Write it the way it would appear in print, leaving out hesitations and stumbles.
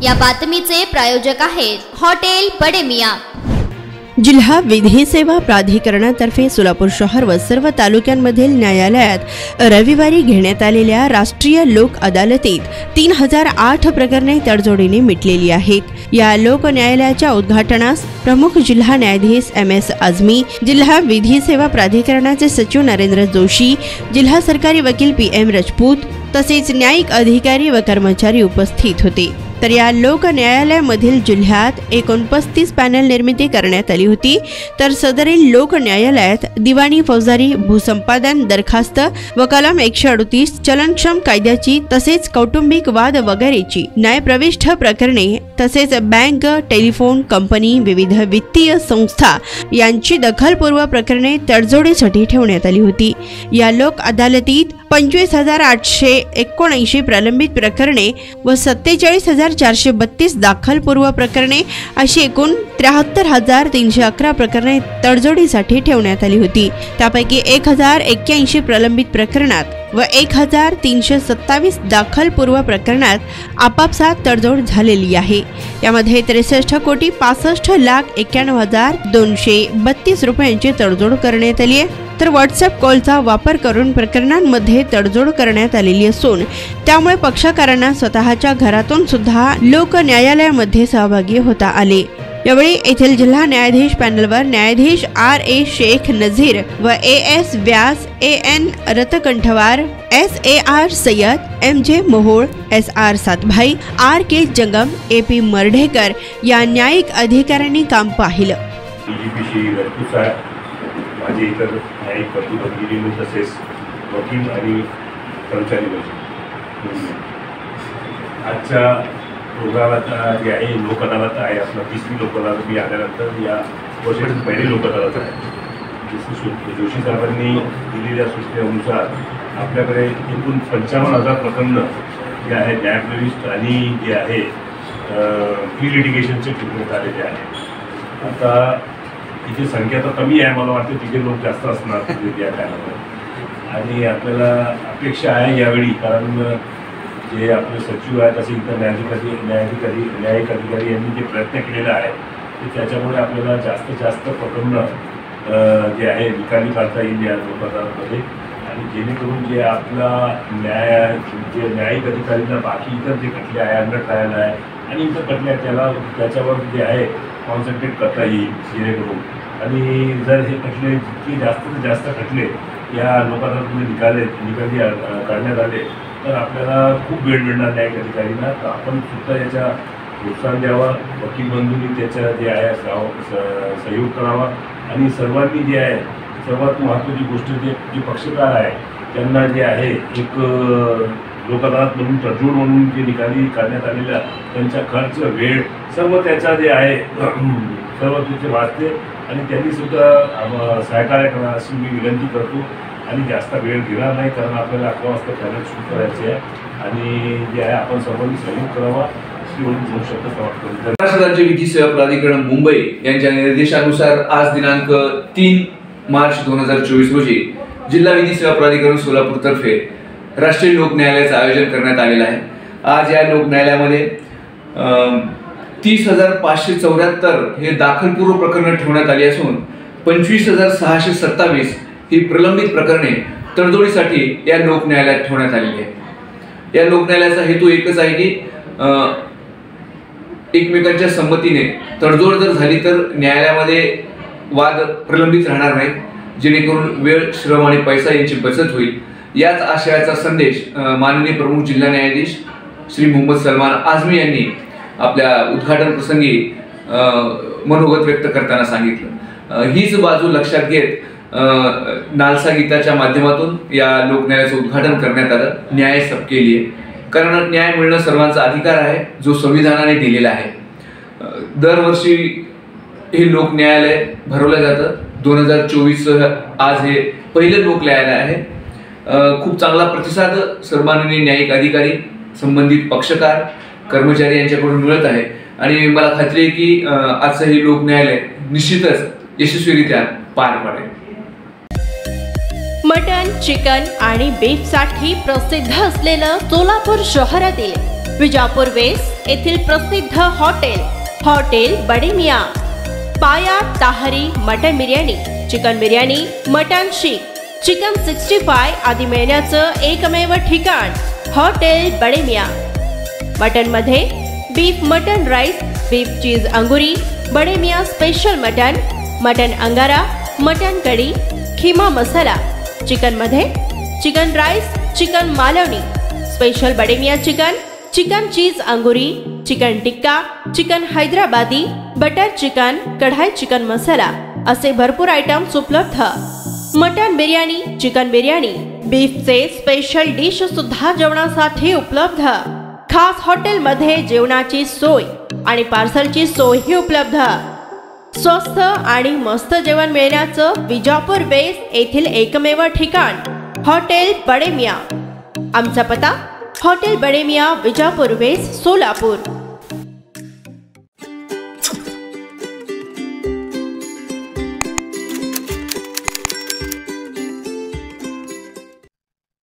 या बातमीचे प्रायोजक आहेत हॉटेल बडे मियां। जिल्हा विधी सेवा प्राधिकरणातर्फे सोलापूर शहर व सर्व तालुक्यांमधील न्यायालयात रविवारी घेण्यात आलेल्या राष्ट्रीय लोक अदालतीत 3008 प्रकरणे तडजोडीने मिटलेली आहेत। या लोक न्यायालयाच्या उद्घाटनास प्रमुख जिल्हा न्यायाधीश MS आझमी, जिल्हा विधी सेवा प्राधिकरणाचे सचिव नरेंद्र जोशी, जिल्हा सरकारी वकील PM राजपूत तसेच न्यायिक अधिकारी व कर्मचारी उपस्थित होते। तर या लोक न्यायालयामधील जिल्ह्यात 39 पॅनल निर्मिती करण्यात आली होती। तर सदरील लोक न्यायालयात दिवाणी, फौजदारी, भूसंपादन दरखास्त व कलम 138 चलनक्षम कायद्याची तसेच कौटुंबिक वाद वगैरेची न्यायप्रविष्ठ प्रकरणे तसेच बँक, टेलिफोन कंपनी, विविध वित्तीय संस्था यांची दखलपूर्व प्रकरणे तडजोडीसाठी ठेवण्यात आली होती। या लोक अदालतीत 25,879 प्रलंबित प्रकरणे व 47,432 दाखलपूर्व प्रकरणे अशी एकूण 73,311 प्रकरणे तडजोडीसाठी ठेवण्यात आली होती। त्यापैकी 1,081 प्रलंबित प्रकरणात व 1,327 दाखलपूर्व प्रकरणात आपापसात तडजोड झालेली आहे। यामध्ये 63,65,91,232 रुपयांची तडजोड करण्यात आली आहे। तर व्हॉट्सअप कॉलचा वापर करून प्रकरणांमध्ये तडजोड करण्यात आलेली असून त्यामुळे पक्षकारांना स्वतःच्या घरातून सुद्धा लोक न्यायालयामध्ये सहभागी होता आले। यावेळी येथील जिल्हा न्यायाधीश पॅनलवर न्यायाधीश RA शेख नझीर व AS Vyas, AN रतकंठवार, SAR Syed, MJ Mohol, SR Satbhai, RK जंगम, AP मर्ढेकर या न्यायिक अधिकाऱ्यांनी काम पाहिलं। माझे इतर न्यायिक प्रतिनिधी तसेच वकील आणि कर्मचारी आजच्या प्रोग्रामात जे आहे लोक अदालत आहे, आपला 30वी लोक अदालत मी आल्यानंतर या वर्षाची पहिली लोक अदालत आहे। जोशी साहेबांनी दिलेल्या सूचनेनुसार आपल्याकडे एकूण 55,000 प्रकरणं जे आहे न्यायप्रविष्ट आणि जे आहे प्री लिटिगेशनचे ठेवण्यात आलेले आहे। आता तिची संख्या तर कमी आहे, मला वाटतं तिथे लोक जास्त असणार त्या टायमाला। आणि आपल्याला अपेक्षा आहे यावेळी, कारण जे आपले सचिव आहेत तसे इतर न्यायिक अधिकारी यांनी जे प्रयत्न केलेला आहे ते त्याच्यामुळे आपल्याला जास्तीत जास्त प्रकरणं जे आहे निकाली काढता येईल या लोक अदालतमध्ये। आणि जेणेकरून जे आपला न्यायिक अधिकाऱ्यांना बाकी इतर जे खटले आहे, अंडर ट्रायल आहे आणि इतर खटले आहेत त्याच्यावर जे आहे कॉन्सन्ट्रेट करता येईल जेणेकरून। आणि जर हे खटले जितके जास्तीत जास्त खटले या लोक अदालतमध्ये निकाली काढण्यात आले तर आपल्याला खूप वेळ मिळणार न्यायिक अधिकाऱ्यांना। तर आपण सुद्धा याच्या प्रोत्साहन द्यावा, वकील बंधूंनी त्याच्या जे आहे सहयोग करावा आणि सर्वांनी जे आहे सर्वात महत्त्वाची गोष्ट जे पक्षकार आहे त्यांना जे आहे एक लोक अदालत म्हणून तडजोड म्हणून जे निकाली काढण्यात आलेल्या त्यांचा खर्च, वेळ सर्व त्याचा जे आहे सर्व त्याचे वाचते आणि त्यांनी सुद्धा सहकार्य करा अशी मी विनंती करतो। आणि जास्त वेळ घेणार नाही, कारण आपल्याला 11 वाजता पॅनल सुरू करायचे आहे आणि जे आहे आपण सर्वांनी सहयोग करावा अशी होऊ शकतं वाटतं। महाराष्ट्र राज्य विधी सेवा प्राधिकरण मुंबई यांच्या निर्देशानुसार आज दिनांक 3 मार्च 2024 रोजी जिल्हा विधी सेवा प्राधिकरण सोलापूर तर्फे राष्ट्रीय लोक न्यायालयाचं आयोजन करण्यात आलेलं आहे। आज या लोक न्यायालयामध्ये 30,574 हे दाखलपूर्व प्रकरण ठेवण्यात आली असून 25,627 ही प्रलंबित प्रकरणे तडजोडीसाठी या लोक न्यायालयात ठेवण्यात आलेली आहे। या लोक न्यायालयाचा हेतू एकच आहे की एकमेकांच्या संमतीने तडजोड जर झाली तर न्यायालयामध्ये वाद प्रलंबित राहणार नाहीत, जेणेकरून वेळ, श्रम आणि पैसा यांची बचत होईल। याच आशयाचा संदेश माननीय प्रमुख जिल्हा न्यायाधीश श्री मोहम्मद सलमान आझमी यांनी आपल्या उद्घाटन प्रसंगी मनोगत व्यक्त करताना सांगितलं। हीच बाजू लक्षात घेत नालसा गीताच्या माध्यमातून या लोक न्यायालयाचं उद्घाटन करण्यात आलं। न्याय सबके लिए, कारण न्याय मिळणं सर्वांचा अधिकार आहे जो संविधानाने दिलेला आहे। दरवर्षी हे लोक न्यायालय भरवलं जातं। 2024 आज हे पहिलं लोक न्यायालय आहे। खूप चांगला प्रतिसाद सर्वमान्य न्यायिक अधिकारी, संबंधित पक्षकार, कर्मचारी यांच्याकडून मिळत आहे आणि मला खात्री आहे की आजचं हे लोक न्यायालय निश्चितच यशस्वीरित्या पार पडेल। मटन, चिकन आणि बीफ साठी प्रसिद्ध असलेलं सोलापूर शहरातील विजापूर वेस्ट येथील प्रसिद्ध hotel Bade Miyan. Paya tahri mutton biryani, chicken biryani, mutton seekh, chicken 65 आदी मिळण्याचं एकमेव ठिकाण हॉटेल बडे मियाँ। मटन मध्ये beef mutton rice, beef cheese angoori, Bade Miyan special mutton angara, mutton kadhi, keema masala. Chicken मध्ये chicken rice, chicken Malvani, special Bade Miyan chicken cheese angoori, chicken tikka, chicken Hyderabadi, butter chicken, kadai chicken masala असे भरपूर आयटम्स उपलब्ध। मटन बिर्याणी, चिकन बिर्याणी, बीफचे स्पेशल डिश सुद्धा जेवणासाठी उपलब्ध। खास हॉटेलमध्ये जेवणाची सोय आणि पार्सलची सोयही उपलब्ध। स्वस्त आणि मस्त जेवण मिळण्याचं विजापूर वेस्ट येथील एकमेव ठिकाण हॉटेल बडे मियाँ। आमचा पत्ता हॉटेल बडे मियाँ, विजापूर वेस्ट, सोलापूर।